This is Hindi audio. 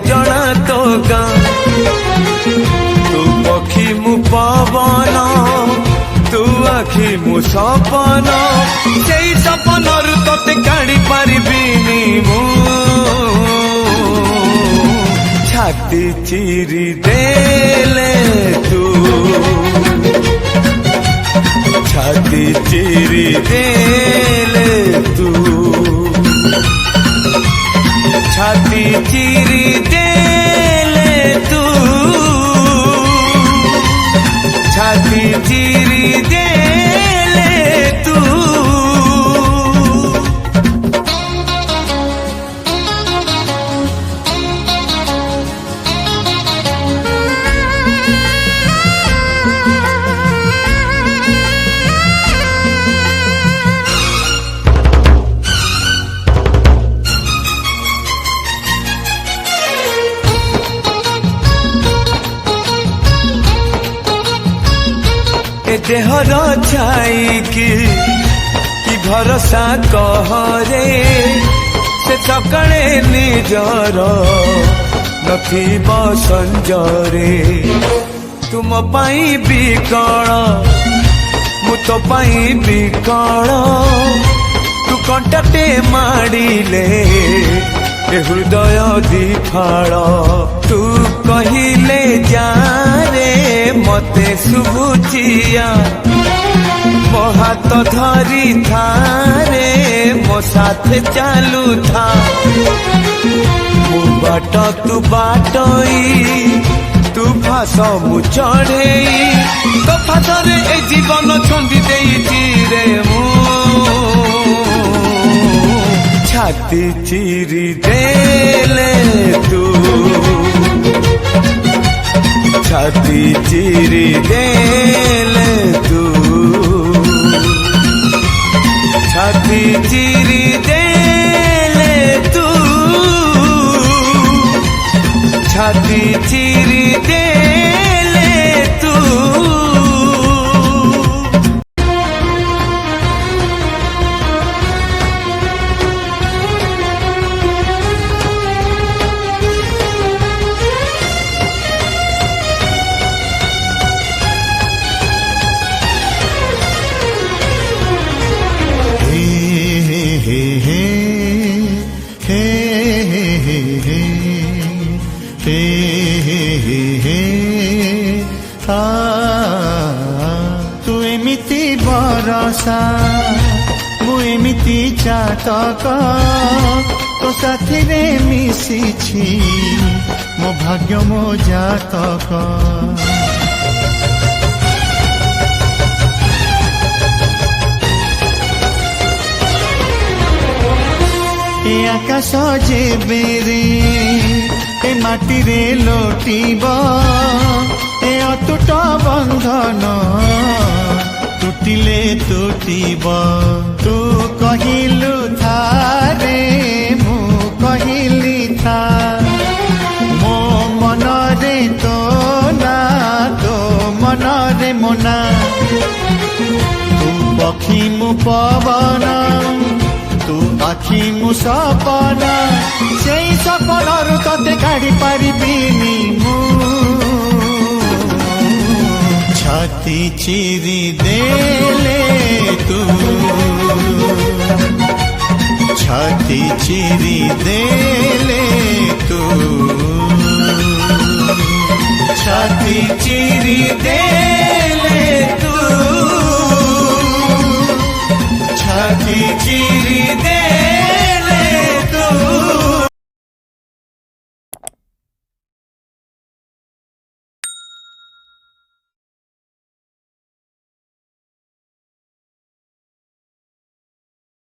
जणा तो गाँ तू पक्षी मु पवन तू आखि मु सपन से सपन ते काढ़ी पारिबिनी मु छाती चिरी देले तू छाती चिरी देले तू छाती चिरी देले तू छाती चिरी देले तू देहर छाई कि भरोसा कहरे से सकाळे निजर नथिब संजरे तुम पाई बिकल मु तो पाई बिकल तू कंटाटे माड़िले हृदय दिफाड़ तू कहिले जारे मते सुबुचिया मो हाथ धरी थारे मो साथ चालू था मु बाट तू बाटई तू फास मु चढ़ई तो फासरे ए जीवन छंदी देइछि रे मु छाती चिरी देले तू छाती चिरी देले तू छाती चिरी देले तू छाती चिरी देले तू तू एमिति बरसा मु एमिति चातक तो साथी रे मिशिछि मो भाग्य मो जातक ए आकाश जे बेरे ए माटी रे लोटिब ए अटूट बंधन टूटिले टूटिब तू कहिलु थारे मु कहिली था मो मन रे तो ना तो मन रे मोना तू पक्षी मु पवन तू आखि मु सपन से सपन ते काढ़ी पारिबिनी मु छाती चिरी देले तू छाती चिरी देले तू छाती चिरी देले तू